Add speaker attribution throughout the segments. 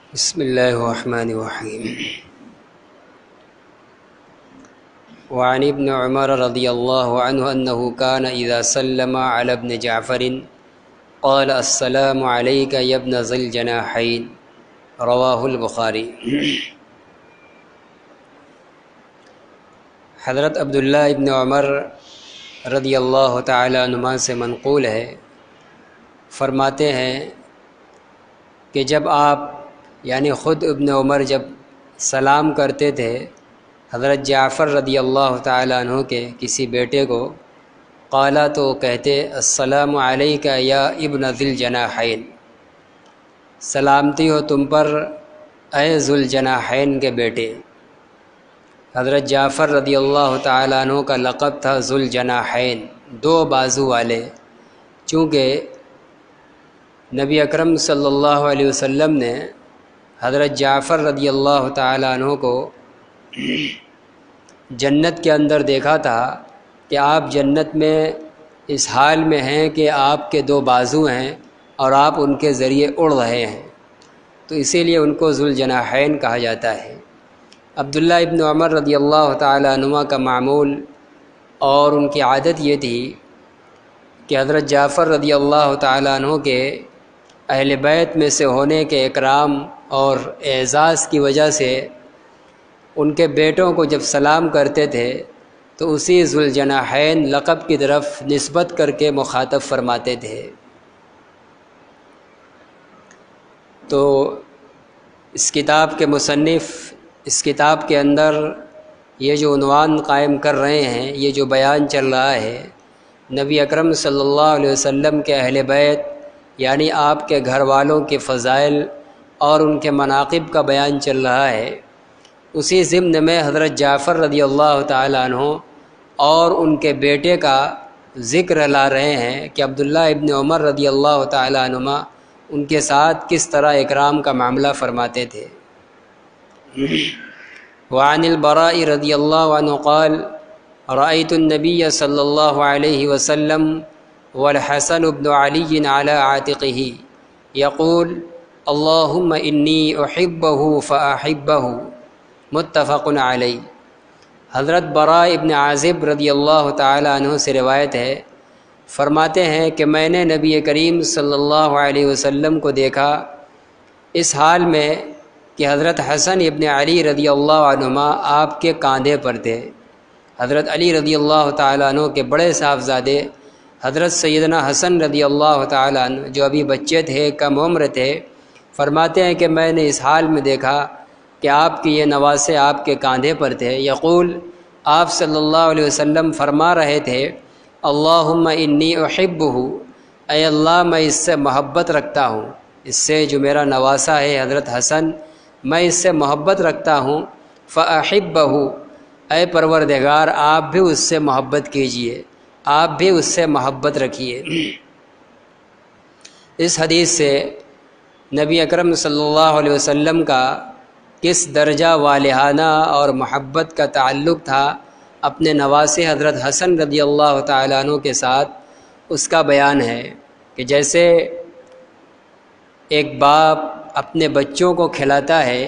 Speaker 1: بسم الله الرحمن الرحيم. وعن ابن عمر رضي الله عنه أنه كان إذا سلم على ابن جعفر قال السلام عليك يا ابن ذي الجناحين. رواہ البخاری. حضرت عبداللہ ابن عمر رضی اللہ تعالی عنہما سے منقول ہے، فرماتے ہیں کہ جب آپ یعنی خود ابن عمر جب سلام کرتے تھے حضرت جعفر رضی اللہ تعالی عنہ کے کسی بیٹے کو، قالا تو کہتے السلام علیک یا ابن ذی الجناحین، سلامتی ہو تم پر اے ذو الجناحین کے بیٹے. حضرت جعفر رضی اللہ تعالیٰ عنہ کا لقب تھا ذو الجناحین، دو بازو والے، چونکہ نبی اکرم صلی اللہ علیہ وسلم نے حضرت جعفر رضی اللہ تعالیٰ عنہ کو جنت کے اندر دیکھا تھا کہ آپ جنت میں اس حال میں ہیں کہ آپ کے دو بازو ہیں اور آپ ان کے ذریعے اڑ رہے ہیں، تو اسی لیے ان کو ذو الجناحین کہا جاتا ہے. عبداللہ ابن عمر رضی اللہ تعالیٰ عنہ کا معمول اور ان کی عادت یہ تھی کہ حضرت جعفر رضی اللہ تعالیٰ عنہ کے اہل بیت میں سے ہونے کے اکرام اور اعزاز کی وجہ سے ان کے بیٹوں کو جب سلام کرتے تھے تو اسی ذو الجناحین لقب کی طرف نسبت کر کے مخاطب فرماتے تھے. تو اس کتاب کے مصنف اس کتاب کے اندر یہ جو عنوان قائم کر رہے ہیں، یہ جو بیان چل رہا ہے نبی اکرم صلی اللہ علیہ وسلم کے اہل بیت یعنی آپ کے گھر والوں کے فضائل اور ان کے مناقب کا بیان چل رہا ہے. اسی ضمن میں حضرت جعفر رضی اللہ تعالیٰ عنہ اور ان کے بیٹے کا ذکر لا رہے ہیں کہ عبداللہ ابن عمر رضی اللہ تعالیٰ عنہما ان کے ساتھ کس طرح اکرام کا معاملہ فرماتے تھے. وعن البراء رضی اللہ عنہ قال رأيت النبي صلی اللہ علیہ وسلم والحسن بن علی على عاتقه يقول اللهم انی احبه فاحبه متفق علیہ. حضرت براء ابن عازب رضی اللہ تعالی عنہ سے روایت ہے، فرماتے ہیں کہ میں نے نبی کریم صلی اللہ علیہ وسلم کو دیکھا اس حال میں کہ حضرت حسن ابن علی رضی اللہ عنہما آپ کے کاندھے پر تھے. حضرت علی رضی اللہ تعالیٰ عنہ کے بڑے صاحبزادے حضرت سیدنا حسن رضی اللہ تعالیٰ عنہ جو ابھی بچے تھے، کم عمر تھے، فرماتے ہیں کہ میں نے اس حال میں دیکھا کہ آپ کی یہ نواسے آپ کے کاندھے پر تھے. یقول، آپ صلی اللہ علیہ وسلم فرما رہے تھے اللہم انی احبہ، اے اللہ میں اس سے محبت رکھتا ہوں، اس سے جو میرا نواسا ہے حضرت حسن، میں اس سے محبت رکھتا ہوں. فاحبہ، اے پروردگار آپ بھی اس سے محبت کیجئے، آپ بھی اس سے محبت رکھیے. اس حدیث سے نبی اکرم صلی اللہ علیہ وسلم کا کس درجہ والہانہ اور محبت کا تعلق تھا اپنے نواسے حضرت حسن رضی اللہ تعالیٰ عنہ کے ساتھ، اس کا بیان ہے کہ جیسے ایک باپ اپنے بچوں کو کھلاتا ہے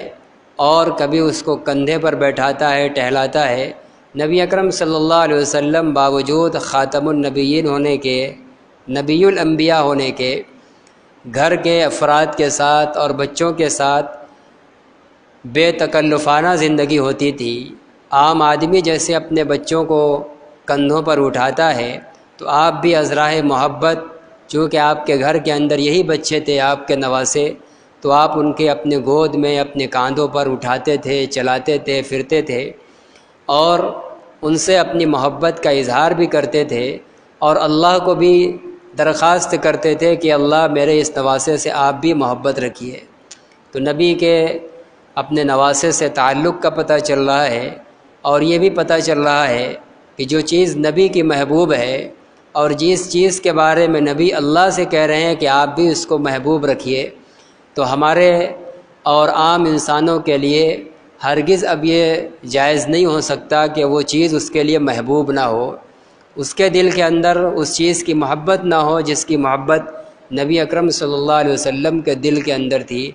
Speaker 1: اور کبھی اس کو کندھے پر بیٹھاتا ہے، ٹہلاتا ہے، نبی اکرم صلی اللہ علیہ وسلم باوجود خاتم النبیین ہونے کے، نبی الانبیاء ہونے کے، گھر کے افراد کے ساتھ اور بچوں کے ساتھ بے تکلفانہ زندگی ہوتی تھی. عام آدمی جیسے اپنے بچوں کو کندھوں پر اٹھاتا ہے تو آپ بھی ازراہ محبت، چونکہ آپ کے گھر کے اندر یہی بچے تھے آپ کے نواسے، تو آپ ان کے اپنے گود میں اپنے کاندھوں پر اٹھاتے تھے، چلاتے تھے، پھرتے تھے اور ان سے اپنی محبت کا اظہار بھی کرتے تھے اور اللہ کو بھی درخواست کرتے تھے کہ اللہ میرے اس نواسے سے آپ بھی محبت رکھیے. تو نبی کے اپنے نواسے سے تعلق کا پتہ چل رہا ہے اور یہ بھی پتہ چل رہا ہے کہ جو چیز نبی کی محبوب ہے اور جس چیز کے بارے میں نبی اللہ سے کہہ رہے ہیں کہ آپ بھی اس کو محبوب رکھیے، تو ہمارے اور عام انسانوں کے لیے ہرگز اب یہ جائز نہیں ہو سکتا کہ وہ چیز اس کے لیے محبوب نہ ہو، اس کے دل کے اندر اس چیز کی محبت نہ ہو جس کی محبت نبی اکرم صلی اللہ علیہ وسلم کے دل کے اندر تھی.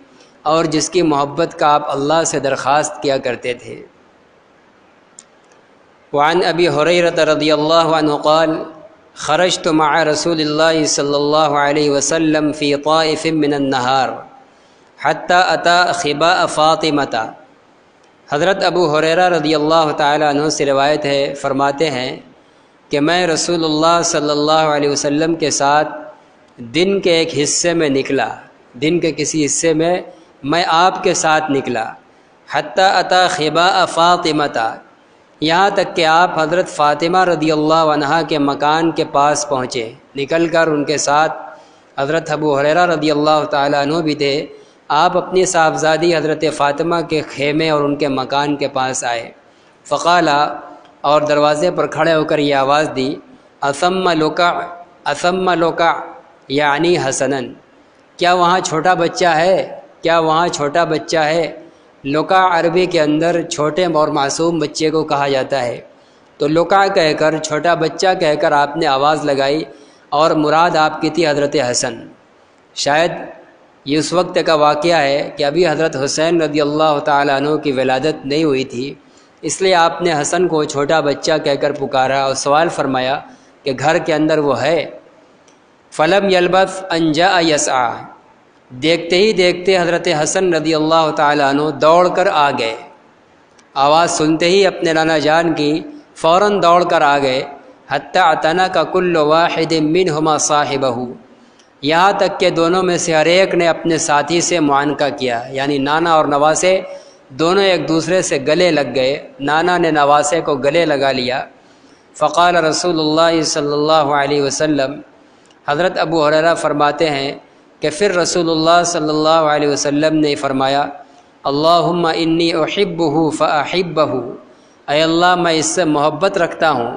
Speaker 1: اور جس کی محبت کا آپ اللہ سے درخواست کیا کرتے تھے۔ وعن ابی ہریرہ رضی اللہ عنہ قال خرجت مع رسول اللہ صلی اللہ علیہ وسلم فی طائف من النہار حتی اتا خباء فاطمۃ۔ حضرت ابو ہریرہ رضی اللہ تعالیٰ عنہ سے روایت ہے، فرماتے ہیں کہ میں رسول اللہ صلی اللہ علیہ وسلم کے ساتھ دن کے ایک حصے میں نکلا، دن کے کسی حصے میں آپ کے ساتھ نکلا، حتی اتا خباء فاطمۃ، یہاں تک کہ آپ حضرت فاطمہ رضی اللہ عنہا کے مکان کے پاس پہنچے۔ نکل کر ان کے ساتھ حضرت ابو ہریرہ رضی اللہ تعالیٰ عنہ بھی تھے۔ آپ اپنی صاحبزادی حضرت فاطمہ کے خیمے اور ان کے مکان کے پاس آئے۔ فقالا، اور دروازے پر کھڑے ہو کر یہ آواز دی، اثم لوکا یعنی حسنن، کیا وہاں چھوٹا بچہ ہے؟ کیا وہاں چھوٹا بچہ ہے؟ لوکا عربی کے اندر چھوٹے اور معصوم بچے کو کہا جاتا ہے، تو لوکا کہہ کر، چھوٹا بچہ کہہ کر آپ نے آواز لگائی، اور مراد آپ کی تھی حضرت حسن۔ شاید یہ اس وقت کا واقعہ ہے کہ ابھی حضرت حسین رضی اللہ تعالیٰ عنہ کی ولادت نہیں ہوئی تھی، اس لیے آپ نے حسن کو چھوٹا بچہ کہہ کر پکارا اور سوال فرمایا کہ گھر کے اندر وہ ہے۔ فلم یلبث ان جاء یسعی، دیکھتے ہی دیکھتے حضرت حسن رضی اللہ تعالیٰ عنہ دوڑ کر آ گئے، آواز سنتے ہی اپنے نانا جان کی فوراً دوڑ کر آ گئے۔ حتی اعتنق کل واحد منہما صاحبہ، یہاں تک کہ دونوں میں سے ہر ایک نے اپنے ساتھی سے معانقہ کیا، یعنی نانا اور نواسے دونوں ایک دوسرے سے گلے لگ گئے۔ نانا نے نواسے کو گلے لگا لیا۔ فقال رسول اللہ صلی اللہ علیہ وسلم، حضرت ابو ہریرہ فرماتے ہیں کہ پھر رسول اللہ صلی اللہ علیہ وسلم نے فرمایا، اللہم انی احبہ فاحبہ، اے اللہ میں اس سے محبت رکھتا ہوں،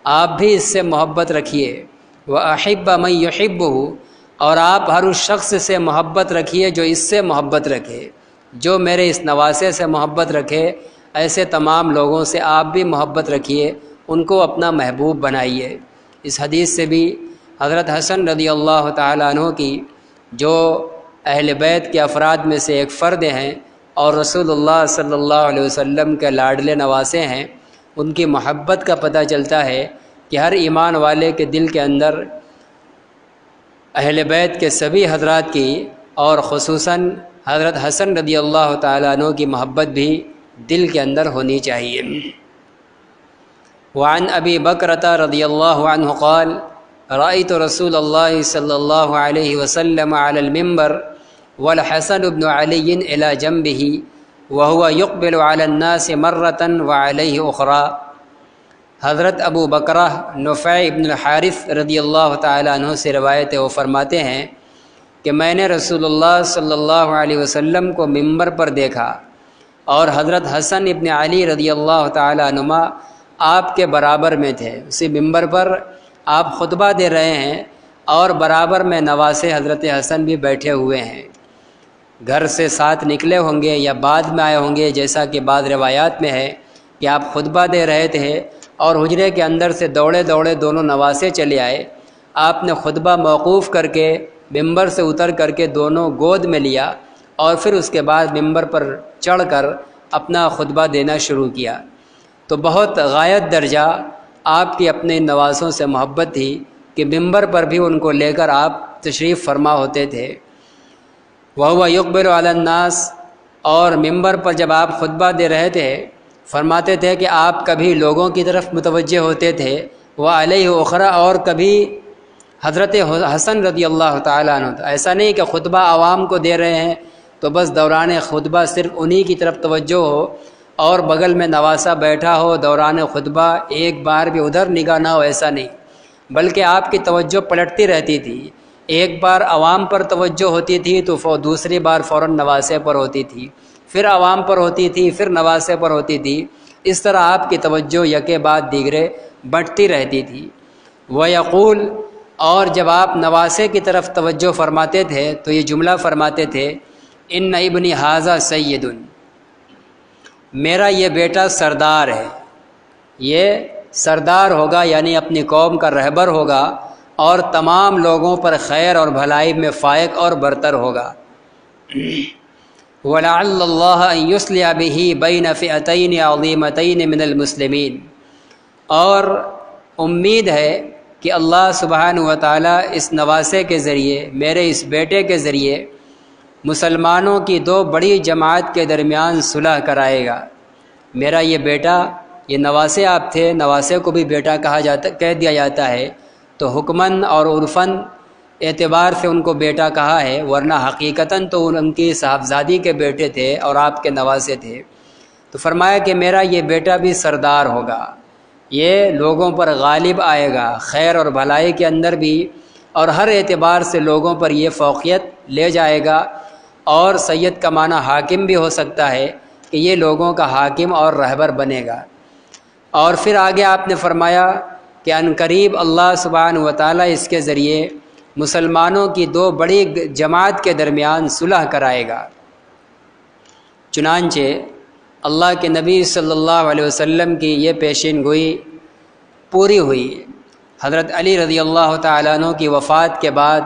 Speaker 1: آپ بھی اس سے محبت رکھیے، واحب من یحبہ، اور آپ ہر اس شخص سے محبت رکھیے جو اس سے محبت رکھے، جو میرے اس نواسے سے محبت رکھے، ایسے تمام لوگوں سے آپ بھی محبت رکھیے، ان کو اپنا محبوب بنائیے۔ اس حدیث سے بھی حضرت حسن رضی اللہ تعالیٰ عنہ کی، جو اہل بیت کے افراد میں سے ایک فرد ہیں اور رسول اللہ صلی اللہ علیہ وسلم کے لاڈلے نواسے ہیں، ان کی محبت کا پتہ چلتا ہے کہ ہر ایمان والے کے دل کے اندر اہل بیت کے سبھی حضرات کی، اور خصوصاً حضرت حسن رضی اللہ تعالیٰ عنہ کی محبت بھی دل کے اندر ہونی چاہیے۔ وعن ابی بکرۃ رضی اللہ عنہ قال رأیت رسول اللہ صلی اللہ علیہ وسلم علی المنبر والحسن بن علی الی جنبہ وهو يقبل على الناس مرة وعليه اخرى۔ حضرت ابو بکرہ نفع ابن الحارث رضی اللہ تعالیٰ عنہ سے روایت ہے، وہ فرماتے ہیں کہ میں نے رسول اللہ صلی اللہ علیہ وسلم کو منبر پر دیکھا، اور حضرت حسن ابن علی رضی اللہ تعالیٰ عنہما آپ کے برابر میں تھے۔ اسی منبر پر آپ خطبہ دے رہے ہیں اور برابر میں نواسے حضرت حسن بھی بیٹھے ہوئے ہیں۔ گھر سے ساتھ نکلے ہوں گے یا بعد میں آئے ہوں گے، جیسا کہ بعض روایات میں ہے کہ آپ خطبہ دے رہے تھے اور حجرے کے اندر سے دوڑے دوڑے دونوں نواسے چلے آئے۔ آپ نے خطبہ موقوف کر کے منبر سے اتر کر کے دونوں گود میں لیا، اور پھر اس کے بعد منبر پر چڑھ کر اپنا خطبہ دینا شروع کیا۔ تو بہت غایت درجہ آپ کی اپنے نواسوں سے محبت تھی کہ منبر پر بھی ان کو لے کر آپ تشریف فرما ہوتے تھے۔ وَهُوَ يُقْبِلُ عَلَى النَّاسِ، اور منبر پر جب آپ خطبہ دے رہے تھے فرماتے تھے کہ آپ کبھی لوگوں کی طرف متوجہ ہوتے تھے، وَعَلَيْهِ أُخْرَى، اور کبھی حضرت حسن رضی اللہ تعالیٰ عنہ۔ ایسا نہیں کہ خطبہ عوام کو دے رہے ہیں تو بس دوران خطبہ صرف انہی کی طرف توجہ ہو، اور بغل میں نواسہ بیٹھا ہو دوران خطبہ ایک بار بھی ادھر نگاہ نہ ہو، ایسا نہیں، بلکہ آپ کی توجہ پلٹتی رہتی تھی۔ ایک بار عوام پر توجہ ہوتی تھی تو دوسری بار فوراً نواسے پر ہوتی تھی، پھر عوام پر ہوتی تھی، پھر نواسے پر ہوتی تھی۔ اس طرح آپ کی توجہ یکے بعد دیگرے بٹتی رہتی تھی۔ وَيَقُول، اور جب آپ نواسے کی طرف توجہ فرماتے تھے تو یہ جملہ فرماتے تھے، اِنَّ ابنی ھذا سید، میرا یہ بیٹا سردار ہے، یہ سردار ہوگا، یعنی اپنی قوم کا رہبر ہوگا، اور تمام لوگوں پر خیر اور بھلائی میں فائق اور برتر ہوگا۔ وَلَعَلَّ اللَّهَ أَن يُصْلِحَ بِهِ بَيْنَ فِئَتَيْنِ عَظِیمَتَيْنِ مِنَ الْمُسْلِمِینَ، اور امید ہے کہ اللہ سبحانہ و تعالیٰ اس نواسے کے ذریعے، میرے اس بیٹے کے ذریعے مسلمانوں کی دو بڑی جماعت کے درمیان صلح کرائے گا۔ میرا یہ بیٹا، یہ نواسے آپ تھے، نواسے کو بھی بیٹا کہہ دیا جاتا ہے، تو حکماً اور عرفاً اعتبار سے ان کو بیٹا کہا ہے، ورنہ حقیقتاً تو ان کی صاحبزادی کے بیٹے تھے اور آپ کے نواسے تھے۔ تو فرمایا کہ میرا یہ بیٹا بھی سردار ہوگا، یہ لوگوں پر غالب آئے گا، خیر اور بھلائی کے اندر بھی اور ہر اعتبار سے لوگوں پر یہ فوقیت لے جائے گا، اور سید کا معنی حاکم بھی ہو سکتا ہے کہ یہ لوگوں کا حاکم اور رہبر بنے گا۔ اور پھر آگے آپ نے فرمایا کہ عنقریب اللہ سبحانہ و تعالیٰ اس کے ذریعے مسلمانوں کی دو بڑی جماعت کے درمیان صلح کرائے گا۔ چنانچہ اللہ کے نبی صلی اللہ علیہ وسلم کی یہ پیشین گوئی پوری ہوئی۔ حضرت علی رضی اللہ تعالیٰ عنہ کی وفات کے بعد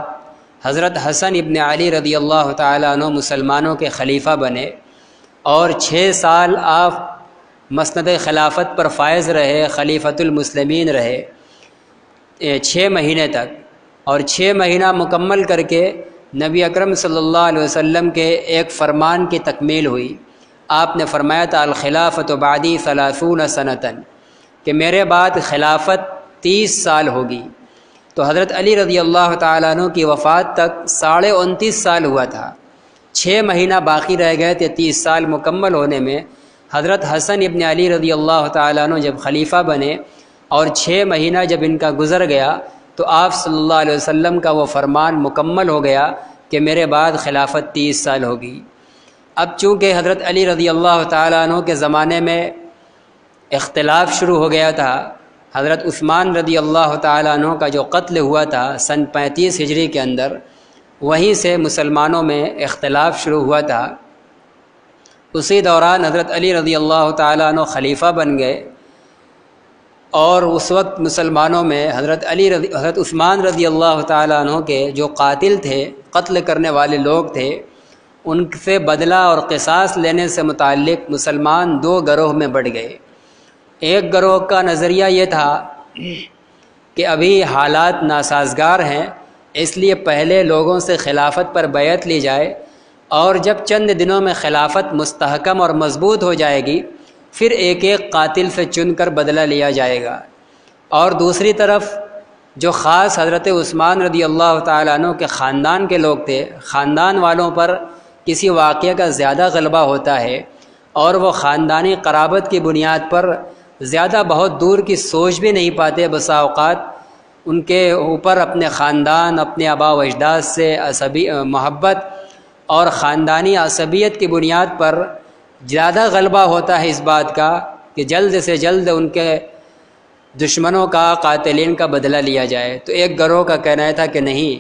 Speaker 1: حضرت حسن ابن علی رضی اللہ تعالیٰ عنہ مسلمانوں کے خلیفہ بنے، اور 6 سال آپ مسند خلافت پر فائز رہے، خلیفۃ المسلمین رہے 6 مہینے تک، اور 6 مہینہ مکمل کر کے نبی اکرم صلی اللہ علیہ وسلم کے ایک فرمان کی تکمیل ہوئی۔ آپ نے فرمایا تھا الخلافۃ بعدی 30 سنۃ، کہ میرے بعد خلافت 30 سال ہوگی۔ تو حضرت علی رضی اللہ تعالیٰ عنہ کی وفات تک 29.5 سال ہوا تھا، 6 مہینہ باقی رہ گئے تھے 30 سال مکمل ہونے میں۔ حضرت حسن ابن علی رضی اللہ تعالیٰ عنہ جب خلیفہ بنے اور 6 مہینہ جب ان کا گزر گیا، تو آپ صلی اللہ علیہ وسلم کا وہ فرمان مکمل ہو گیا کہ میرے بعد خلافت 30 سال ہوگی۔ اب چونکہ حضرت علی رضی اللہ تعالیٰ عنہ کے زمانے میں اختلاف شروع ہو گیا تھا، حضرت عثمان رضی اللہ تعالیٰ عنہ کا جو قتل ہوا تھا سن 35 ہجری کے اندر، وہیں سے مسلمانوں میں اختلاف شروع ہوا تھا۔ اسی دوران حضرت علی رضی اللہ تعالیٰ عنہ خلیفہ بن گئے، اور اس وقت مسلمانوں میں حضرت عثمان رضی اللہ تعالیٰ عنہ کے جو قاتل تھے، قتل کرنے والے لوگ تھے، ان سے بدلہ اور قصاص لینے سے متعلق مسلمان 2 گروہ میں بٹ گئے۔ ایک گروہ کا نظریہ یہ تھا کہ ابھی حالات ناسازگار ہیں، اس لیے پہلے لوگوں سے خلافت پر بیعت لی جائے، اور جب چند دنوں میں خلافت مستحکم اور مضبوط ہو جائے گی، پھر ایک ایک قاتل سے چن کر بدلہ لیا جائے گا۔ اور دوسری طرف جو خاص حضرت عثمان رضی اللہ تعالیٰ عنہ کے خاندان کے لوگ تھے، خاندان والوں پر کسی واقعہ کا زیادہ غلبہ ہوتا ہے، اور وہ خاندانی قرابت کی بنیاد پر زیادہ بہت دور کی سوچ بھی نہیں پاتے، بسا اوقات ان کے اوپر اپنے خاندان، اپنے آباء و اجداد سے محبت اور خاندانی عصبیت کی بنیاد پر زیادہ غلبہ ہوتا ہے اس بات کا کہ جلد سے جلد ان کے دشمنوں کا، قاتلین کا بدلہ لیا جائے۔ تو ایک گروہ کا کہنا تھا کہ نہیں،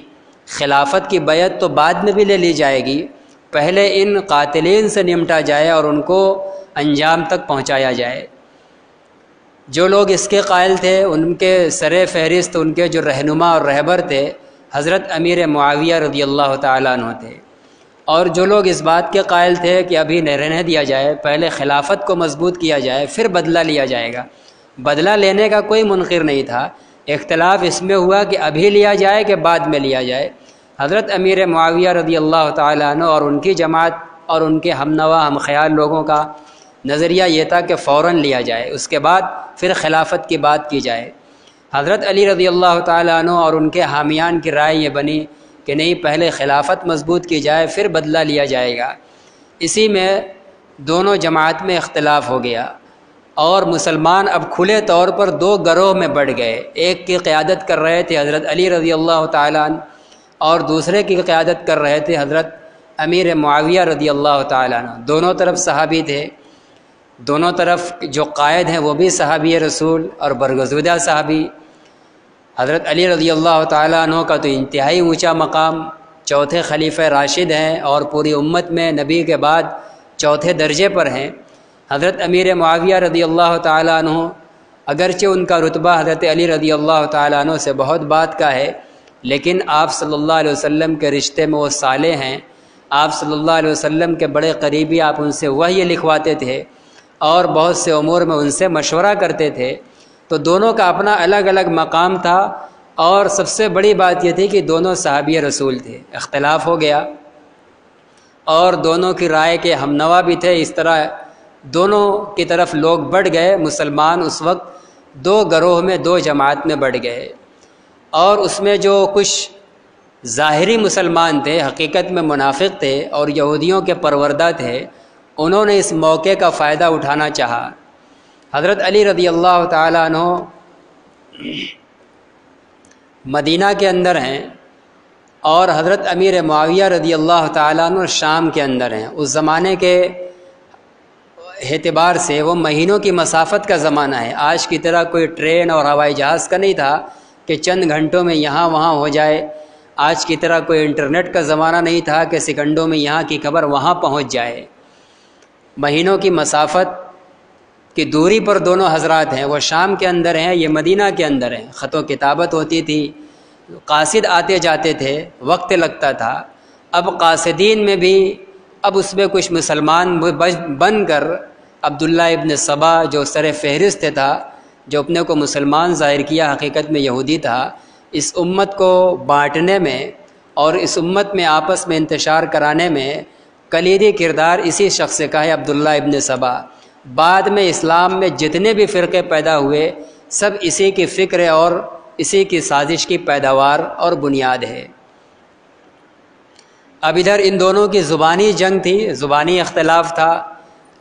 Speaker 1: خلافت کی بیعت تو بعد میں بھی لے لی جائے گی، پہلے ان قاتلین سے نمٹا جائے اور ان کو انجام تک پہنچایا جائے۔ جو لوگ اس کے قائل تھے، ان کے سر فہرست، ان کے جو رہنما اور رہبر تھے، حضرت امیر معاویہ رضی اللہ تعالیٰ عنہ تھے۔ اور جو لوگ اس بات کے قائل تھے کہ ابھی نہ رہنے دیا جائے، پہلے خلافت کو مضبوط کیا جائے، پھر بدلہ لیا جائے گا، بدلہ لینے کا کوئی منکر نہیں تھا۔ اختلاف اس میں ہوا کہ ابھی لیا جائے کہ بعد میں لیا جائے۔ حضرت امیر معاویہ رضی اللہ تعالیٰ عنہ اور ان کی جماعت اور ان کے ہم نوا ہم خیال لوگوں کا نظریہ یہ تھا کہ فوراً لیا جائے، اس کے بعد پھر خلافت کی بات کی جائے۔ حضرت علی رضی اللہ تعالیٰ عنہ اور ان کے حامیان کی رائے یہ بنی کہ نہیں، پہلے خلافت مضبوط کی جائے، پھر بدلہ لیا جائے گا۔ اسی میں دونوں جماعت میں اختلاف ہو گیا، اور مسلمان اب کھلے طور پر 2 گروہ میں بڑھ گئے۔ ایک کی قیادت کر رہے تھے حضرت علی رضی اللہ تعالیٰ عنہ، اور دوسرے کی قیادت کر رہے تھے حضرت امیر معاویہ رضی اللہ تعالیٰ عنہ۔ دونوں طرف صحابی تھے، دونوں طرف جو قائد ہیں وہ بھی صحابی رسول اور برگزیدہ صحابی۔ حضرت علی رضی اللہ تعالیٰ عنہ کا تو انتہائی اونچا مقام، 4تھے خلیفہ راشد ہیں اور پوری امت میں نبی کے بعد 4تھے درجے پر ہیں۔ حضرت امیر معاویہ رضی اللہ تعالیٰ عنہ، اگرچہ ان کا رتبہ حضرت علی رضی اللہ تعالیٰ عنہ سے بہت بات کا ہے، لیکن آپ صلی اللہ علیہ وسلم کے رشتے میں وہ صالح ہیں، آپ صلی اللہ علیہ وسلم کے بڑے قریبی، آپ ان سے وحی لکھواتے تھے اور بہت سے امور میں ان سے مشورہ کرتے تھے، تو دونوں کا اپنا الگ الگ مقام تھا۔ اور سب سے بڑی بات یہ تھی کہ دونوں صحابی رسول تھے۔ اختلاف ہو گیا اور دونوں کی رائے کے ہمنوا بھی تھے، اس طرح دونوں کی طرف لوگ بڑھ گئے۔ مسلمان اس وقت دو گروہ میں، دو جماعت میں بڑھ گئے، اور اس میں جو کچھ ظاہری مسلمان تھے، حقیقت میں منافق تھے اور یہودیوں کے پروردہ تھے، انہوں نے اس موقع کا فائدہ اٹھانا چاہا۔ حضرت علی رضی اللہ تعالیٰ عنہ مدینہ کے اندر ہیں اور حضرت امیر معاویہ رضی اللہ تعالیٰ عنہ شام کے اندر ہیں۔ اس زمانے کے اعتبار سے وہ مہینوں کی مسافت کا زمانہ ہے۔ آج کی طرح کوئی ٹرین اور ہوائی جہاز کا نہیں تھا کہ چند گھنٹوں میں یہاں وہاں ہو جائے۔ آج کی طرح کوئی انٹرنیٹ کا زمانہ نہیں تھا کہ سیکنڈوں میں یہاں کی خبر وہاں پہنچ جائے۔ مہینوں کی مسافت کی دوری پر دونوں حضرات ہیں، وہ شام کے اندر ہیں، یہ مدینہ کے اندر ہیں۔ خط و کتابت ہوتی تھی، قاصد آتے جاتے تھے، وقت لگتا تھا۔ اب قاصدین میں بھی اب اس میں کچھ مسلمان بن کر عبداللہ ابن سبا جو سر فہرست تھا، جو اپنے کو مسلمان ظاہر کیا، حقیقت میں یہودی تھا، اس امت کو بانٹنے میں اور اس امت میں آپس میں انتشار کرانے میں کلیدی کردار اسی شخص کا ہے، عبداللہ ابن سبا۔ بعد میں اسلام میں جتنے بھی فرقے پیدا ہوئے سب اسی کی فکر اور اسی کی سازش کی پیداوار اور بنیاد ہے۔ اب ادھر ان دونوں کی زبانی جنگ تھی، زبانی اختلاف تھا،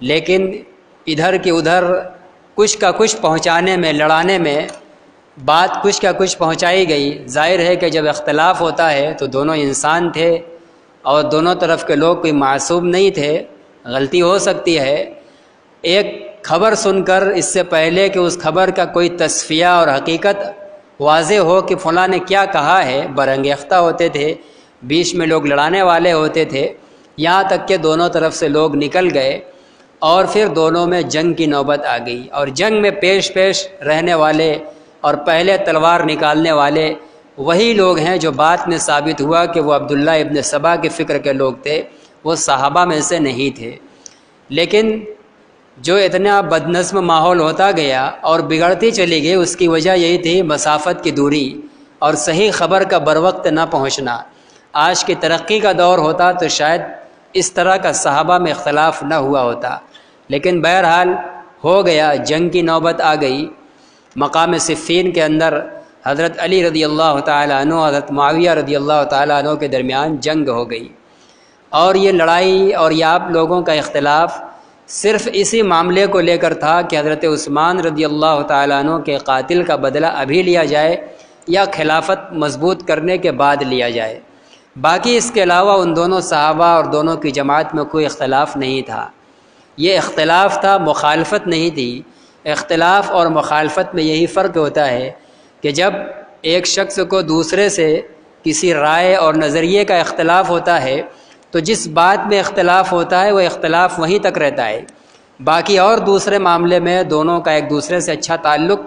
Speaker 1: لیکن ادھر کی ادھر کچھ کا کچھ پہنچانے میں، لڑانے میں بات کچھ کا کچھ پہنچائی گئی۔ ظاہر ہے کہ جب اختلاف ہوتا ہے تو دونوں انسان تھے اور دونوں طرف کے لوگ کوئی معصوم نہیں تھے، غلطی ہو سکتی ہے۔ ایک خبر سن کر اس سے پہلے کہ اس خبر کا کوئی تصفیہ اور حقیقت واضح ہو کہ فلاں نے کیا کہا ہے، برانگیختہ ہوتے تھے، بیچ میں لوگ لڑانے والے ہوتے تھے، یہاں تک کہ دونوں طرف سے لوگ نکل گئے اور پھر دونوں میں جنگ کی نوبت آ گئی۔ اور جنگ میں پیش رہنے والے اور پہلے تلوار نکالنے والے وہی لوگ ہیں جو بعد میں ثابت ہوا کہ وہ عبداللہ ابن سبا کے فکر کے لوگ تھے، وہ صحابہ میں سے نہیں تھے۔ لیکن جو اتنا بدنظم ماحول ہوتا گیا اور بگڑتی چلی گئی، اس کی وجہ یہی تھی مسافت کی دوری اور صحیح خبر کا بروقت نہ پہنچنا۔ آج کی ترقی کا دور ہوتا تو شاید اس طرح کا صحابہ میں اختلاف نہ ہوا ہوتا، لیکن بہرحال ہو گیا، جنگ کی نوبت آ گئی۔ مقام صفین کے اندر حضرت علی رضی اللہ تعالیٰ عنہ، حضرت معاویہ رضی اللہ تعالیٰ عنہ کے درمیان جنگ ہو گئی، اور یہ لڑائی اور یہ آپ لوگوں کا اختلاف صرف اسی معاملے کو لے کر تھا کہ حضرت عثمان رضی اللہ تعالیٰ عنہ کے قاتل کا بدلہ ابھی لیا جائے یا خلافت مضبوط کرنے کے بعد لیا جائے۔ باقی اس کے علاوہ ان دونوں صحابہ اور دونوں کی جماعت میں کوئی اختلاف نہیں تھا۔ یہ اختلاف تھا، مخالفت نہیں تھی۔ اختلاف اور مخالفت میں یہی فرق ہوتا ہے کہ جب ایک شخص کو دوسرے سے کسی رائے اور نظریے کا اختلاف ہوتا ہے تو جس بات میں اختلاف ہوتا ہے وہ اختلاف وہیں تک رہتا ہے، باقی اور دوسرے معاملے میں دونوں کا ایک دوسرے سے اچھا تعلق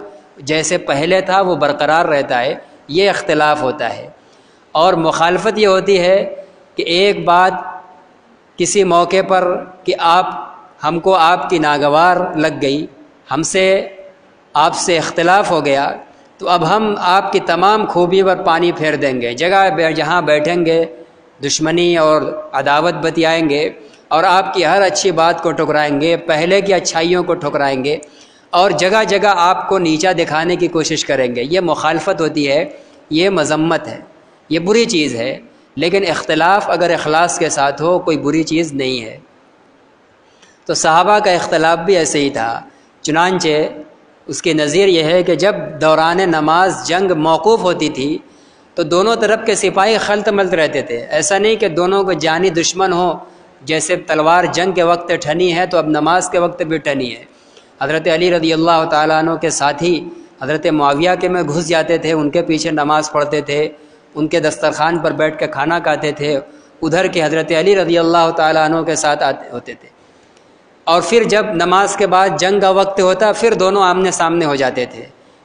Speaker 1: جیسے پہلے تھا وہ برقرار رہتا ہے۔ یہ اختلاف ہوتا ہے۔ اور مخالفت یہ ہوتی ہے کہ ایک بات کسی موقع پر کہ ہم کو آپ کی ناگوار لگ گئی، ہم سے آپ سے اختلاف ہو گیا، تو اب ہم آپ کی تمام خوبی پر پانی پھیر دیں گے، جگہ جہاں بیٹھیں گے دشمنی اور عداوت بتیائیں گے اور آپ کی ہر اچھی بات کو ٹھکرائیں گے، پہلے کی اچھائیوں کو ٹھکرائیں گے اور جگہ جگہ آپ کو نیچا دکھانے کی کوشش کریں گے۔ یہ مخالفت ہوتی ہے، یہ مذمت ہے، یہ بری چیز ہے۔ لیکن اختلاف اگر اخلاص کے ساتھ ہو کوئی بری چیز نہیں ہے۔ تو صحابہ کا اختلاف بھی ایسے ہی تھا۔ چنانچہ اس کی نظیر یہ ہے کہ جب دوران نماز جنگ موقوف ہوتی تھی تو دونوں طرف کے سپاہی خلط ملط رہتے تھے۔ ایسا نہیں کہ دونوں کو جانی دشمن ہو، جیسے تلوار جنگ کے وقت ٹھنی ہے تو اب نماز کے وقت بھی ٹھنی ہے۔ حضرت علی رضی اللہ تعالیٰ عنہ کے ساتھی حضرت معاویہ کے میں گھس جاتے تھے، ان کے پیچھے نماز پڑھتے تھے، ان کے دسترخوان پر بیٹھ کے کھانا کھاتے تھے، ادھر کے حضرت علی رضی اللہ تعالیٰ عنہ کے ساتھ ہوتے تھے، اور پھر جب نماز کے بعد جنگ کا وقت ہوتا پھر دونوں آمنے سامنے ہو جاتے تھے،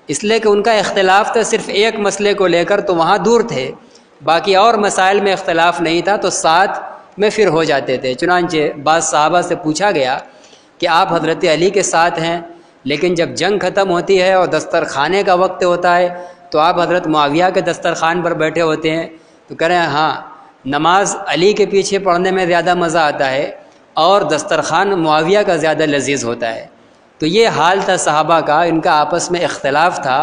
Speaker 1: اس لیے کہ ان کا اختلاف تھا صرف ایک مسئلے کو لے کر، تو وہاں دور تھے، باقی اور مسائل میں اختلاف نہیں تھا، تو ساتھ میں پھر ہو جاتے تھے۔ چنانچہ بعض صحابہ سے پوچھا گیا کہ آپ حضرت علی کے ساتھ ہیں، لیکن جب جنگ ختم ہوتی ہے اور دسترخوانے کا وقت ہوتا ہے تو آپ حضرت معاویہ کے دسترخوان پر بیٹھے ہوتے ہیں، تو کہہ رہے ہیں ہاں، نماز علی کے پیچھے پڑھنے میں زیادہ مزہ آتا ہے اور دسترخوان معاویہ کا زیادہ لذیذ ہوتا ہے۔ تو یہ حال تھا صحابہ کا، ان کا آپس میں اختلاف تھا،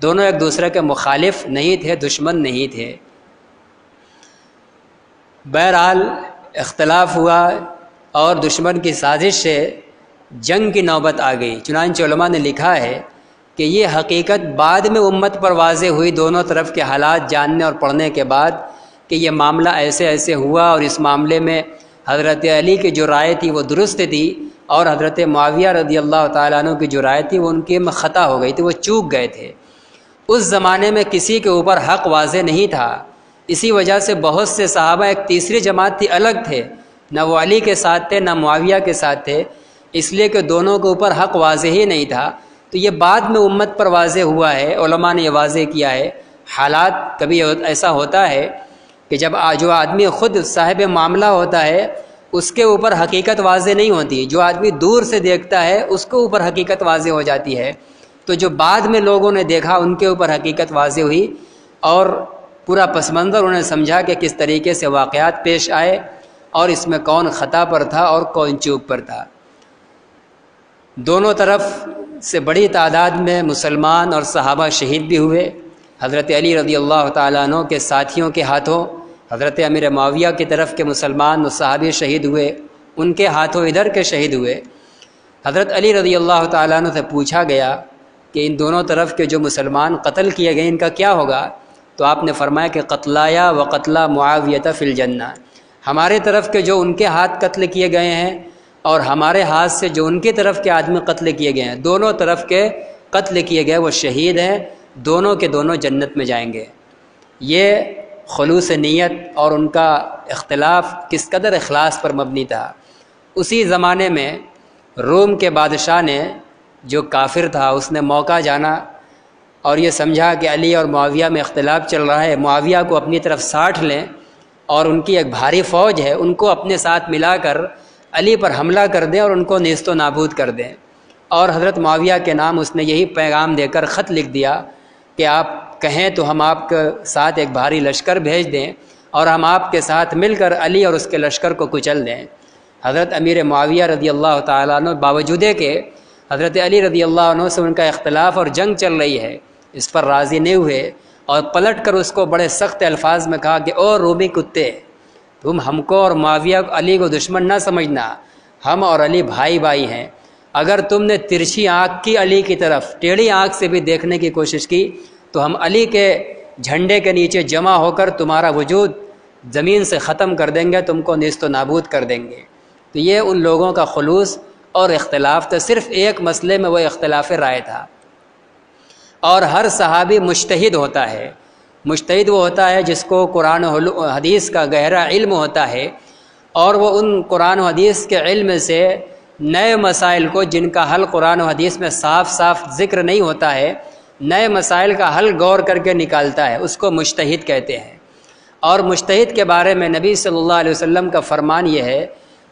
Speaker 1: دونوں ایک دوسرے کے مخالف نہیں تھے، دشمن نہیں تھے۔ بہرحال اختلاف ہوا اور دشمن کی سازش سے جنگ کی نوبت آ گئی۔ چنانچہ علماء نے لکھا ہے کہ یہ حقیقت بعد میں امت پر واضح ہوئی، دونوں طرف کے حالات جاننے اور پڑھنے کے بعد، کہ یہ معاملہ ایسے ایسے ہوا اور اس معاملے میں حضرت علی کی جو رائے تھی وہ درست تھی، اور حضرت معاویہ رضی اللہ تعالیٰ عنہ کی جو رائے تھی وہ ان کے میں خطا ہو گئی تھی، وہ چوک گئے تھے۔ اس زمانے میں کسی کے اوپر حق واضح نہیں تھا، اسی وجہ سے بہت سے صحابہ، ایک تیسری جماعت تھی، الگ تھے، نہ وہ علی کے ساتھ تھے نہ معاویہ کے ساتھ تھے، اس لیے کہ دونوں کے اوپر حق واضح ہی نہیں تھا۔ تو یہ بعد میں امت پر واضح ہوا ہے، علماء نے یہ واضح کیا ہے۔ حالات کبھی ایسا ہوتا ہے کہ جب جو آدمی خود صاحب معاملہ ہوتا ہے اس کے اوپر حقیقت واضح نہیں ہوتی، جو آدمی دور سے دیکھتا ہے اس کے اوپر حقیقت واضح ہو جاتی ہے۔ تو جو بعد میں لوگوں نے دیکھا ان کے اوپر حقیقت واضح ہوئی اور پورا پس منظر انہیں سمجھا کہ کس طریقے سے واقعات پیش آئے اور اس میں کون خطا پر تھا اور کون چوک پر تھا۔ دونوں طرف سے بڑی تعداد میں مسلمان اور صحابہ شہید بھی ہوئے۔ حضرت علی رضی اللہ تعالیٰ عنہ کے ساتھیوں کے ہاتھوں حضرت امیر معاویہ کی طرف کے مسلمان و صحابی شہید ہوئے، ان کے ہاتھوں ادھر کے شہید ہوئے۔ حضرت علی رضی اللہ تعالیٰ عنہ سے پوچھا گیا کہ ان دونوں طرف کے جو مسلمان قتل کیے گئے ان کا کیا ہوگا؟ تو آپ نے فرمایا کہ قتلایا و قتلا معاویہ فی الجنہ، ہمارے طرف کے جو ان کے ہاتھ قتل کیے گئے ہیں اور ہمارے ہاتھ سے جو ان کی طرف کے آدمی قتل کیے گئے ہیں، دونوں طرف کے قتل کیے گئے وہ شہید ہیں، دونوں کے دونوں جنت میں جائیں گے۔ یہ خلوص نیت اور ان کا اختلاف کس قدر اخلاص پر مبنی تھا۔ اسی زمانے میں روم کے بادشاہ نے، جو کافر تھا، اس نے موقع جانا اور یہ سمجھا کہ علی اور معاویہ میں اختلاف چل رہا ہے، معاویہ کو اپنی طرف ساٹھ لیں اور ان کی ایک بھاری فوج ہے ان کو اپنے ساتھ ملا کر علی پر حملہ کر دیں اور ان کو نیست و نابود کر دیں۔ اور حضرت معاویہ کے نام اس نے یہی پیغام دے کر خط لکھ دیا کہ آپ کہیں تو ہم آپ کے ساتھ ایک بھاری لشکر بھیج دیں اور ہم آپ کے ساتھ مل کر علی اور اس کے لشکر کو کچل دیں۔ حضرت امیر معاویہ رضی اللہ تعالیٰ عنہ باوجود کہ حضرت علی رضی اللہ عنہ سے ان کا اختلاف اور جنگ چل رہی ہے، اس پر راضی نہیں ہوئے اور پلٹ کر اس کو بڑے سخت الفاظ میں کہا کہ او رومی کتے، تم ہم کو اور معاویہ علی کو دشمن نہ سمجھنا، ہم اور علی بھائی بھائی ہیں، اگر تم نے ترچھی آنکھ کی علی کی طرف، ٹیڑھی آنکھ سے بھی دیکھنے کی کوشش کی تو ہم علی کے جھنڈے کے نیچے جمع ہو کر تمہارا وجود زمین سے ختم کر دیں گے، تم کو نیست و نابود کر دیں گے۔ تو یہ ان لوگوں کا خلوص اور اختلاف تھا، صرف ایک مسئلے میں وہ اختلاف رائے تھا۔ اور ہر صحابی مجتہد ہوتا ہے، مجتہد وہ ہوتا ہے جس کو قرآن و حدیث کا گہرا علم ہوتا ہے اور وہ ان قرآن و حدیث کے علم سے نئے مسائل کو، جن کا حل قرآن و حدیث میں صاف صاف ذکر نہیں ہوتا ہے، نئے مسائل کا حل غور کر کے نکالتا ہے، اس کو مجتہد کہتے ہیں۔ اور مجتہد کے بارے میں نبی صلی اللہ علیہ وسلم کا فرمان یہ ہے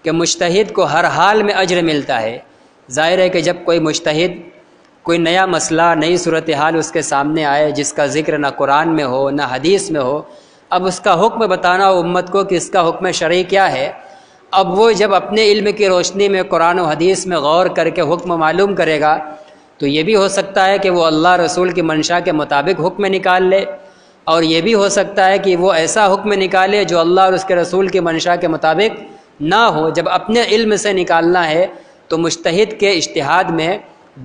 Speaker 1: کہ مجتہد کو ہر حال میں اجر ملتا ہے۔ ظاہر ہے کہ جب کوئی مجتہد کوئی نیا مسئلہ، نئی صورتحال اس کے سامنے آئے جس کا ذکر نہ قرآن میں ہو نہ حدیث میں ہو، اب اس کا حکم بتانا ہو امت کو کہ اس کا حکم شرعی کیا ہے، اب وہ جب اپنے علم کی روشنی میں قرآن و حدیث میں غور کر کے حکم معلوم کرے گا تو یہ بھی ہو سکتا ہے کہ وہ اللہ رسول کی منشا کے مطابق حکم نکال لے، اور یہ بھی ہو سکتا ہے کہ وہ ایسا حکم نکالے جو اللہ اور اس کے رسول کی منشا کے مطابق نہ ہو۔ جب اپنے علم سے نکالنا ہے تو مجتہد کے اجتہاد میں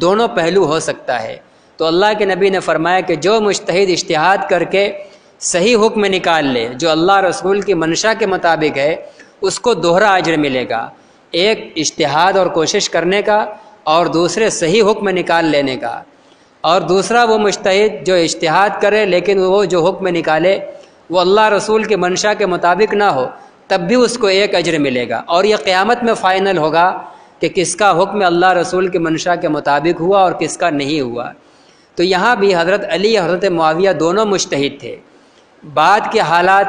Speaker 1: دونوں پہلو ہو سکتا ہے۔ تو اللہ کے نبی نے فرمایا کہ جو مجتہد اجتہاد کر کے صحیح حکم نکال لے جو اللہ رسول کی منشا کے مطابق ہے، اس کو دوہرا اجر ملے گا، ایک اجتہاد اور کوشش کرنے کا اور دوسرے صحیح حکم نکال لینے کا، اور دوسرا وہ مجتہد جو اجتہاد کرے لیکن وہ جو حکم نکالے وہ اللہ رسول کی منشا کے مطابق نہ ہو، تب بھی اس کو ایک اجر ملے گا، اور یہ قیامت میں فائنل ہوگا کہ کس کا حکم اللہ رسول کی منشا کے مطابق ہوا اور کس کا نہیں ہوا۔ تو یہاں بھی حضرت علی حضرت معاویہ دونوں مجتہد تھے۔ بعد کے حالات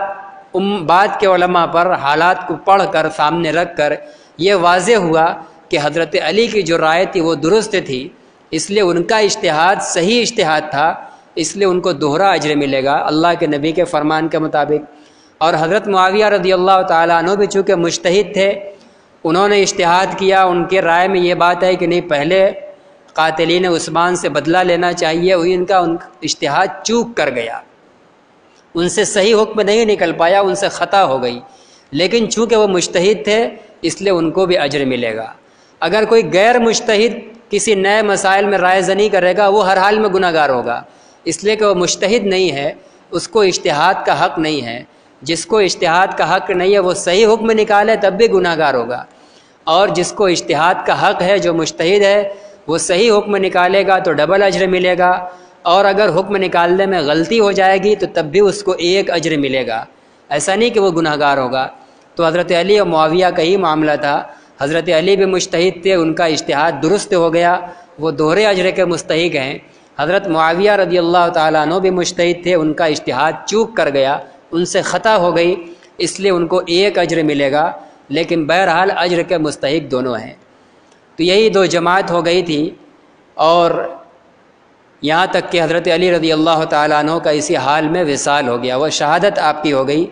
Speaker 1: بعد کے علماء پر حالات کو پڑھ کر سامنے رکھ کر یہ واضح ہوا کہ حضرت علی کی جو رائے تھی وہ درست تھی، اس لیے ان کا اجتہاد صحیح اجتہاد تھا، اس لیے ان کو دوہرا اجر ملے گا اللہ کے نبی کے فرمان کے مطابق۔ اور حضرت معاویہ رضی اللہ تعالیٰ عنہ بھی چونکہ مجتہد تھے، انہوں نے اجتہاد کیا، ان کے رائے میں یہ بات ہے کہ نہیں پہلے قاتلین عثمان سے بدلہ لینا چاہیے، وہی ان کا اجتہاد چوک کر گیا، ان سے صحیح حکم نہیں نکل پایا، ان سے خطا ہو گئی، لیکن چونکہ وہ مجتہد تھے اس لیے ان کو بھی اجر ملے گا۔ اگر کوئی غیر مجتہد کسی نئے مسائل میں رائے زنی کرے گا وہ ہر حال میں گناہ گار ہوگا، اس لیے کہ وہ مجتہد نہیں ہے، اس کو اجتہاد کا حق نہیں ہے۔ جس کو اجتہاد کا حق نہیں ہے وہ صحیح حکم نکالے تب بھی گناہ گار ہوگا، اور جس کو اجتہاد کا حق ہے جو مجتہد ہے وہ صحیح حکم نکالے گا تو ڈبل اجر ملے گا، اور اگر حکم نکالنے میں غلطی ہو جائے گی تو تب بھی اس کو ایک اجر ملے گا، ایسا نہیں کہ وہ گناہ گار ہوگا۔ تو حضرت علی اور معاویہ کا ہی معاملہ تھا، حضرت علی بھی مجتہد تھے، ان کا اجتہاد درست ہو گیا، وہ دوہرے اجر کے مستحق ہیں۔ حضرت معاویہ رضی اللہ تعالیٰ عنہ بھی مجتہد تھے، ان کا اجتہاد چوک کر گیا، ان سے خطا ہو گئی، اس لیے ان کو ایک اجر ملے گا، لیکن بہرحال اجر کے مستحق دونوں ہیں۔ تو یہی دو جماعت ہو گئی تھی، اور یہاں تک کہ حضرت علی رضی اللہ تعالیٰ عنہ کا اسی حال میں وصال ہو گیا، وہ شہادت آپ کی ہو گئی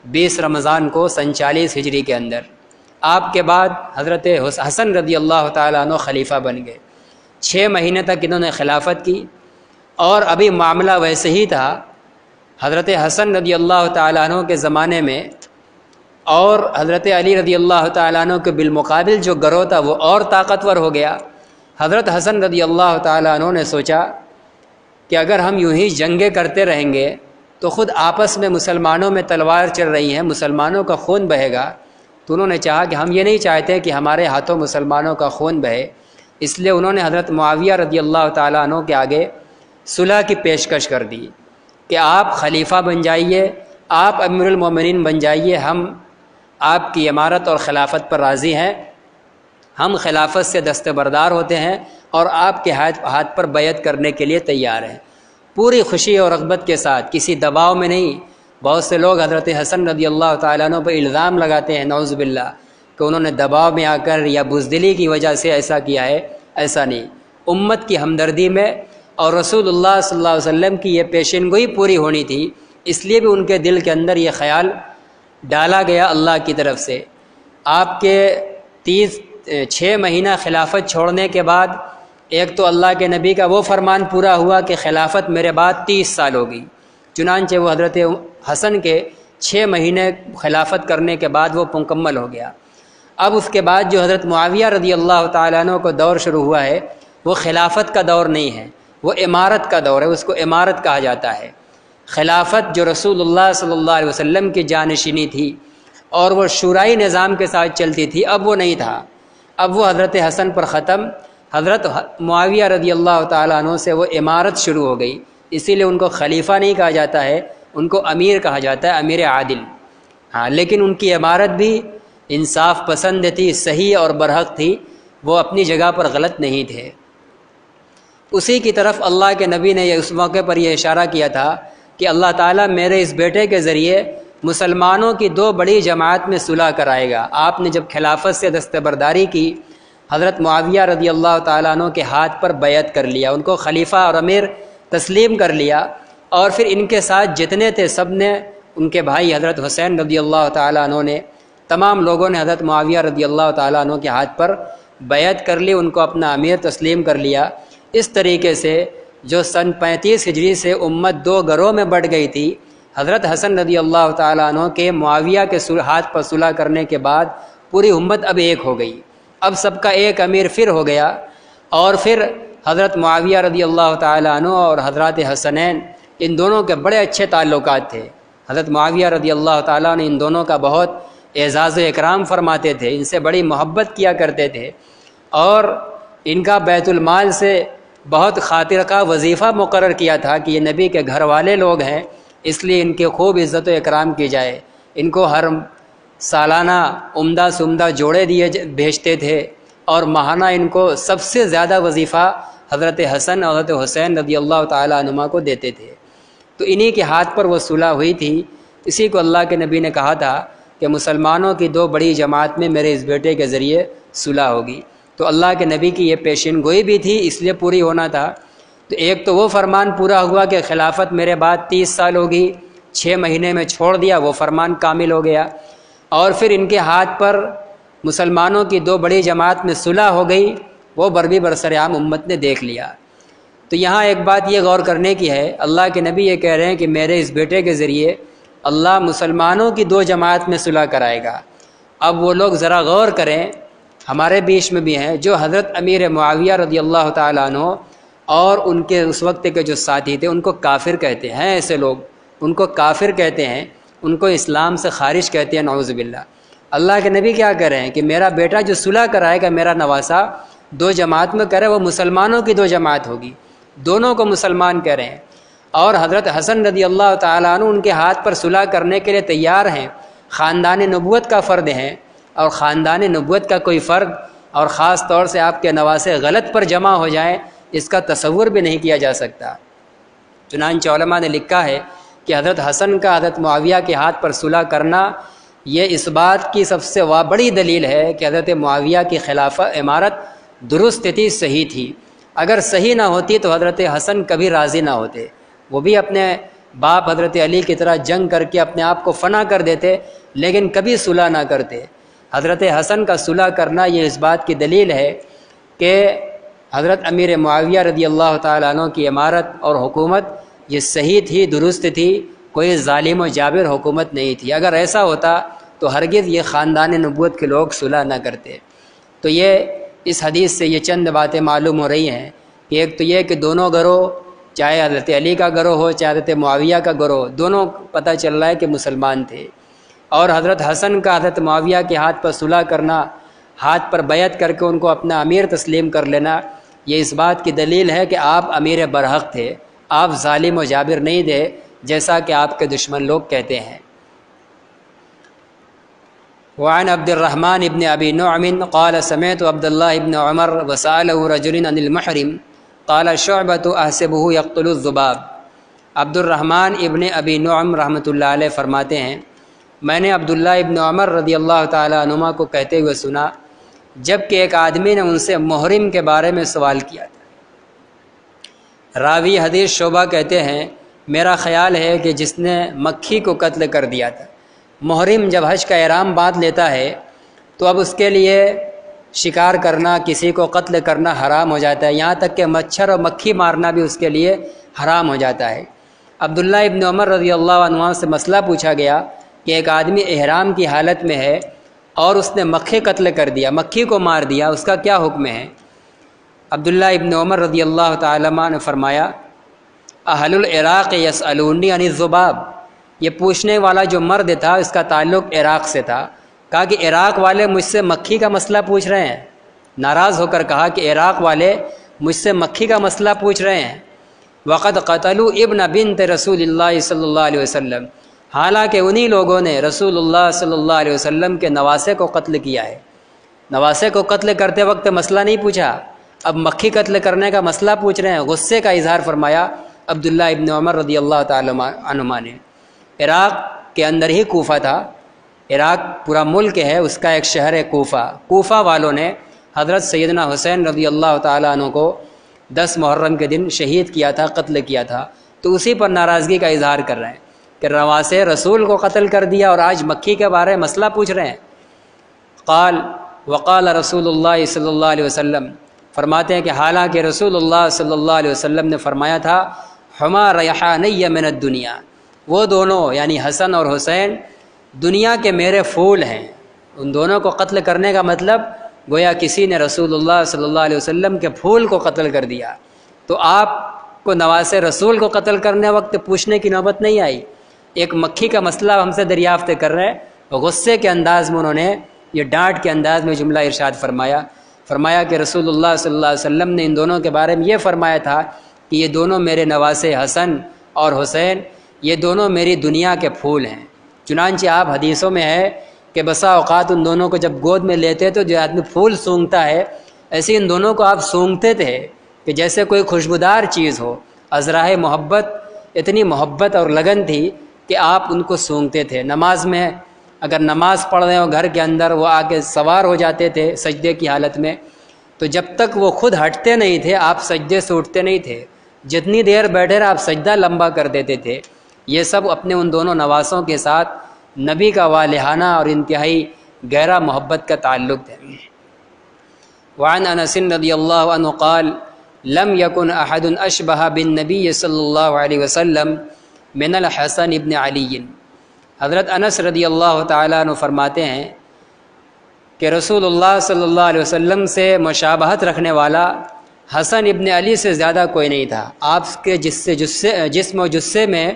Speaker 1: 20 رمضان کو 47 ہجری کے اندر۔ آپ کے بعد حضرت حسن رضی اللہ تعالیٰ عنہ خلیفہ بن گئے، 6 مہینے تک انہوں نے خلافت کی، اور ابھی معاملہ ویسے ہی تھا۔ حضرت حسن رضی اللہ تعالیٰ عنہ کے زمانے میں اور حضرت علی رضی اللہ تعالیٰ عنہ کے بالمقابل جو گروہ تھا وہ اور طاقتور ہو گیا۔ حضرت حسن رضی اللہ تعالیٰ عنہ نے سوچا کہ اگر ہم یوں ہی جنگیں کرتے رہیں گے تو خود آپس میں مسلمانوں میں تلوار چل رہی ہیں، مسلمانوں کا خون بہے گا، تو انہوں نے چاہا کہ ہم یہ نہیں چاہتے کہ ہمارے ہاتھوں مسلمانوں کا خون بہے، اس لیے انہوں نے حضرت معاویہ رضی اللہ تعالیٰ عنہ کے آگے صلح کی پیشکش کر دی کہ آپ خلیفہ بن جائیے، آپ امیر المومنین بن جائیے، ہم آپ کی امارت اور خلافت پر راضی ہیں، ہم خلافت سے دستبردار ہوتے ہیں اور آپ کے ہاتھ پر بیعت کرنے کے لیے تیار ہیں، پوری خوشی اور رغبت کے ساتھ، کسی دباؤ میں نہیں۔ بہت سے لوگ حضرت حسن رضی اللہ تعالیٰ عنہ پر الزام لگاتے ہیں نعوذ باللہ کہ انہوں نے دباؤ میں آ کر یا بزدلی کی وجہ سے ایسا کیا ہے، ایسا نہیں، امت کی ہمدردی میں اور رسول اللہ صلی اللہ علیہ وسلم کی یہ پیشین گوئی پوری ہونی تھی، اس لیے بھی ان کے دل کے اندر یہ خیال ڈالا گیا اللہ کی طرف سے۔ آپ کے 6 مہینہ خلافت چھوڑنے کے بعد ایک تو اللہ کے نبی کا وہ فرمان پورا ہوا کہ خلافت میرے بعد 30 سال ہوگی، چنانچہ وہ حضرت حسن کے 6 مہینے خلافت کرنے کے بعد وہ مکمل ہو گیا۔ اب اس کے بعد جو حضرت معاویہ رضی اللہ تعالیٰ عنہ کو دور شروع ہوا ہے وہ خلافت کا دور نہیں ہے، وہ امارت کا دور ہے، اس کو امارت کہا جاتا ہے۔ خلافت جو رسول اللہ صلی اللہ علیہ وسلم کی جانشینی تھی اور وہ شورائی نظام کے ساتھ چلتی تھی، اب وہ نہیں تھا، اب وہ حضرت حسن پر ختم، حضرت معاویہ رضی اللہ تعالیٰ عنہ سے وہ امارت شروع ہو گئی، اسی لیے ان کو خلیفہ نہیں کہا جاتا ہے، ان کو امیر کہا جاتا ہے، امیر عادل۔ ہاں، لیکن ان کی امارت بھی انصاف پسند تھی، صحیح اور برحق تھی، وہ اپنی جگہ پر غلط نہیں تھے۔ اسی کی طرف اللہ کے نبی نے اس موقع پر یہ اشارہ کیا تھا کہ اللہ تعالیٰ میرے اس بیٹے کے ذریعے مسلمانوں کی 2 بڑی جماعت میں صلح کرائے گا۔ آپ نے جب خلافت سے دستبرداری کی، حضرت معاویہ رضی اللہ تعالیٰ عنہ کے ہاتھ پر بیعت کر لیا، ان کو خلیفہ اور امیر تسلیم کر لیا، اور پھر ان کے ساتھ جتنے تھے سب نے، ان کے بھائی حضرت حسین رضی اللہ تعالیٰ عنہ نے، تمام لوگوں نے حضرت معاویہ رضی اللہ تعالیٰ عنہ کے ہاتھ پر بیعت کر لی، ان کو اپنا امیر تسلیم کر لیا۔ اس طریقے سے جو سن 35 ہجری سے امت 2 گروہ میں بٹ گئی تھی، حضرت حسن رضی اللہ تعالیٰ عنہ کے معاویہ کے ہاتھ پر صلح کرنے کے بعد پوری امت اب ایک ہو گئی، اب سب کا ایک امیر پھر ہو گیا، اور پھر حضرت معاویہ رضی اللہ تعالیٰ عنہ اور حضرات حسنین ان دونوں کے بڑے اچھے تعلقات تھے۔ حضرت معاویہ رضی اللہ تعالیٰ عنہ ان دونوں کا بہت اعزاز و اکرام فرماتے تھے، ان سے بڑی محبت کیا کرتے تھے، اور ان کا بیت المال سے بہت خاطر کا وظیفہ مقرر کیا تھا کہ یہ نبی کے گھر والے لوگ ہیں، اس لیے ان کے خوب عزت و اکرام کی جائے۔ ان کو ہر سالانہ عمدہ سے عمدہ جوڑے بھیجتے تھے، اور ماہانہ ان کو سب سے زیادہ وظیفہ حضرت حسن اور حضرت حسین رضی اللہ تعالیٰ عنہما کو دیتے تھے۔ تو انہی کے ہاتھ پر وہ صلح ہوئی تھی اسی کو اللہ کے نبی نے کہا تھا کہ مسلمانوں کی دو بڑی جماعت میں میرے اس بیٹے کے ذریعے صلح ہوگی۔ تو اللہ کے نبی کی یہ پیشین گوئی بھی تھی، اس لیے پوری ہونا تھا۔ تو ایک تو وہ فرمان پورا ہوا کہ خلافت میرے بعد 30 سال ہوگی، 6 مہینے میں چھوڑ دیا، وہ فرمان کامل ہو گیا۔ اور پھر ان کے ہاتھ پر مسلمانوں کی دو بڑی جماعت میں صلح ہو گئی، وہ بربی برسر عام امت نے دیکھ لیا۔ تو یہاں ایک بات یہ غور کرنے کی ہے، اللہ کے نبی یہ کہہ رہے ہیں کہ میرے اس بیٹے کے ذریعے اللہ مسلمانوں کی دو جماعت میں صلح کرائے گا۔ اب وہ لوگ ذرا غور کریں، ہمارے بیچ میں بھی ہیں جو حضرت امیر معاویہ رضی اللہ تعالیٰ عنہ اور ان کے اس وقت کے جو ساتھی تھے ان کو کافر کہتے ہیں، ایسے لوگ ان کو کافر کہتے ہیں، ان کو اسلام سے خارج کہتے ہیں، نعوذ باللہ۔ اللہ کے نبی کیا کہہ رہے ہیں کہ میرا بیٹا جو صلح کرائے گا، میرا نواسا دو جماعت میں کرے، وہ مسلمانوں کی دو جماعت ہوگی، دونوں کو مسلمان کہہ رہے ہیں۔ اور حضرت حسن رضی اللہ تعالیٰ عنہ ان کے ہاتھ پر صلح کرنے کے لیے تیار ہیں، خاندان نبوت کا فرد ہیں، اور خاندان نبوت کا کوئی فرد اور خاص طور سے آپ کے نواسے غلط پر جمع ہو جائیں، اس کا تصور بھی نہیں کیا جا سکتا۔ چنانچہ علماء نے لکھا ہے کہ حضرت حسن کا حضرت معاویہ کے ہاتھ پر صلح کرنا یہ اس بات کی سب سے بڑی دلیل ہے کہ حضرت معاویہ کی خلافہ امارت درست تھی، صحیح تھی۔ اگر صحیح نہ ہوتی تو حضرت حسن کبھی راضی نہ ہوتے، وہ بھی اپنے باپ حضرت علی کی طرح جنگ کر کے اپنے آپ کو فنا کر دیتے، لیکن کبھی صلح نہ کرتے۔ حضرت حسن کا صلح کرنا یہ اس بات کی دلیل ہے کہ حضرت امیر معاویہ رضی اللہ تعالیٰ عنہ کی امارت اور حکومت یہ صحیح تھی، درست تھی، کوئی ظالم و جابر حکومت نہیں تھی۔ اگر ایسا ہوتا تو ہرگز یہ خاندان نبوت کے لوگ صلح نہ کرتے۔ تو یہ اس حدیث سے یہ چند باتیں معلوم ہو رہی ہیں کہ ایک تو یہ کہ دونوں گروہ، چاہے حضرت علی کا گروہ ہو چاہے حضرت معاویہ کا گروہ، دونوں پتہ چل رہا ہے کہ مسلمان تھے۔ اور حضرت حسن کا حضرت معاویہ کے ہاتھ پر صلح کرنا، ہاتھ پر بیعت کر کے ان کو اپنا امیر تسلیم کر لینا، یہ اس بات کی دلیل ہے کہ آپ امیر برحق تھے، آپ ظالم و جابر نہیں تھے جیسا کہ آپ کے دشمن لوگ کہتے ہیں۔ وعن عبد الرحمن ابن ابی نعم قال سمعت عبد اللہ ابن عمر وسأله رجل عن المحرم قال شعبۃ احسبه يقتل الذباب۔ عبد الرحمن ابن ابی نعم رحمۃ اللہ علیہ فرماتے ہیں میں نے عبداللہ ابن عمر رضی اللہ تعالیٰ عنہما کو کہتے ہوئے سنا جب کہ ایک آدمی نے ان سے محرم کے بارے میں سوال کیا تھا۔ راوی حدیث شعبہ کہتے ہیں میرا خیال ہے کہ جس نے مکھی کو قتل کر دیا تھا۔ محرم جب حج کا احرام باندھ لیتا ہے تو اب اس کے لیے شکار کرنا، کسی کو قتل کرنا حرام ہو جاتا ہے، یہاں تک کہ مچھر اور مکھی مارنا بھی اس کے لیے حرام ہو جاتا ہے۔ عبداللہ ابن عمر رضی اللہ عنہ سے مسئلہ پوچھا گیا کہ ایک آدمی احرام کی حالت میں ہے اور اس نے مکھی قتل کر دیا، مکھی کو مار دیا، اس کا کیا حکم ہے؟ عبداللہ ابن عمر رضی اللہ تعالیٰ عنہ نے فرمایا اہل العراق یسألونی عن الذباب، یہ پوچھنے والا جو مرد تھا اس کا تعلق عراق سے تھا۔ کہا کہ عراق والے مجھ سے مکھی کا مسئلہ پوچھ رہے ہیں، ناراض ہو کر کہا کہ عراق والے مجھ سے مکھی کا مسئلہ پوچھ رہے ہیں۔ وقد قتلوا ابن بنت رسول اللہ صلی اللہ علیہ وسلم، حالانکہ انہی لوگوں نے رسول اللہ صلی اللہ علیہ وسلم کے نواسے کو قتل کیا ہے۔ نواسے کو قتل کرتے وقت مسئلہ نہیں پوچھا، اب مکھی قتل کرنے کا مسئلہ پوچھ رہے ہیں، غصے کا اظہار فرمایا عبداللہ ابن عمر رضی اللہ تعالیٰ عنہما نے۔ عراق کے اندر ہی کوفہ تھا، عراق پورا ملک ہے، اس کا ایک شہر ہے کوفہ۔ کوفہ والوں نے حضرت سیدنا حسین رضی اللہ تعالیٰ عنہ کو 10 محرم کے دن شہید کیا تھا، قتل کیا تھا، تو اسی پر ناراضگی کا اظہار کر رہے ہیں کہ نواسے رسول کو قتل کر دیا اور آج مکھی کے بارے میں مسئلہ پوچھ رہے ہیں۔ وقال رسول اللہ صلی اللہ علیہ وسلم، فرماتے ہیں کہ حالانکہ رسول اللہ صلی اللہ علیہ وسلم نے فرمایا تھا ہما ریحانی من الدنیا، وہ دونوں یعنی حسن اور حسین دنیا کے میرے پھول ہیں۔ ان دونوں کو قتل کرنے کا مطلب گویا کسی نے رسول اللہ صلی اللہ علیہ وسلم کے پھول کو قتل کر دیا۔ تو آپ کو نواسے رسول کو قتل کرنے وقت پوچھنے کی نوبت نہیں آئی، ایک مکھی کا مسئلہ ہم سے دریافت کر رہے ہیں۔ غصے کے انداز میں انہوں نے یہ ڈانٹ کے انداز میں جملہ ارشاد فرمایا کہ رسول اللہ صلی اللہ علیہ وسلم نے ان دونوں کے بارے میں یہ فرمایا تھا کہ یہ دونوں میرے نواسے حسن اور حسین، یہ دونوں میری دنیا کے پھول ہیں۔ چنانچہ آپ حدیثوں میں ہے کہ بسا اوقات ان دونوں کو جب گود میں لیتے تو جو آدمی پھول سونگھتا ہے، ایسے ان دونوں کو آپ سونگھتے تھے کہ جیسے کوئی خوشبودار چیز ہو۔ ازراہ محبت، اتنی محبت اور لگن تھی کہ آپ ان کو سونگتے تھے نماز میں، اگر نماز پڑھ رہے ہو گھر کے اندر وہ آ کے سوار ہو جاتے تھے سجدے کی حالت میں، تو جب تک وہ خود ہٹتے نہیں تھے آپ سجدے سے اٹھتے نہیں تھے، جتنی دیر بیٹھے رہے آپ سجدہ لمبا کر دیتے تھے۔ یہ سب اپنے ان دونوں نواسوں کے ساتھ نبی کا والہانہ اور انتہائی گہرا محبت کا تعلق ہے۔ وعن انس رضی اللہ عنہ قال لم يكن احد اشبہ بالنبی صلی اللہ علیہ وسلم من الحسن ابن علی۔ حضرت انس رضی اللہ تعالیٰ عنہ فرماتے ہیں کہ رسول اللہ صلی اللہ علیہ وسلم سے مشابہت رکھنے والا حسن ابن علی سے زیادہ کوئی نہیں تھا۔ آپ کے جسم و جثے میں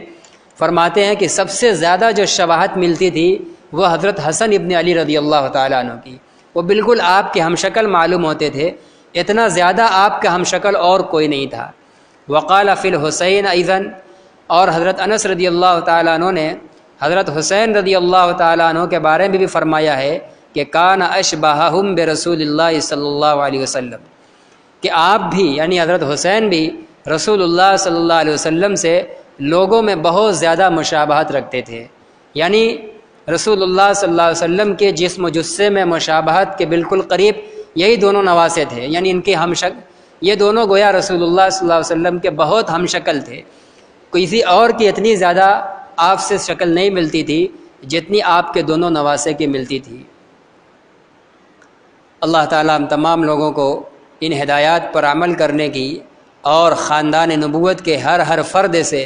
Speaker 1: فرماتے ہیں کہ سب سے زیادہ جو شباہت ملتی تھی وہ حضرت حسن ابن علی رضی اللہ تعالیٰ عنہ کی، وہ بالکل آپ کے ہم شکل معلوم ہوتے تھے، اتنا زیادہ آپ کا ہم شکل اور کوئی نہیں تھا۔ وقال فی الحسین ایضا، اور حضرت انس رضی اللہ تعالیٰ عنہ نے حضرت حسین رضی اللہ تعالیٰ عنہ کے بارے میں بھی فرمایا ہے کہ کان اشبہہم برسول اللہ صلی اللہ علیہ وسلم، کہ آپ بھی یعنی حضرت حسین بھی رسول اللہ صلی اللہ علیہ وسلم سے لوگوں میں بہت زیادہ مشابہت رکھتے تھے، یعنی رسول اللہ صلی اللہ علیہ وسلم کے جسم و جثے میں مشابہت کے بالکل قریب یہی دونوں نواسے تھے، یعنی ان کے یہ دونوں گویا رسول اللہ صلی اللہ علیہ وسلم کے بہت ہم شکل تھے، کسی اور کی اتنی زیادہ آپ سے شکل نہیں ملتی تھی جتنی آپ کے دونوں نواسے کی ملتی تھی۔ اللہ تعالیٰ ہم تمام لوگوں کو ان ہدایات پر عمل کرنے کی اور خاندان نبوت کے ہر فرد سے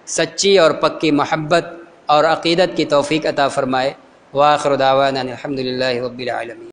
Speaker 1: سچی اور پکی محبت اور عقیدت کی توفیق عطا فرمائے۔ وآخر دعوانا الحمد للہ رب العالمین۔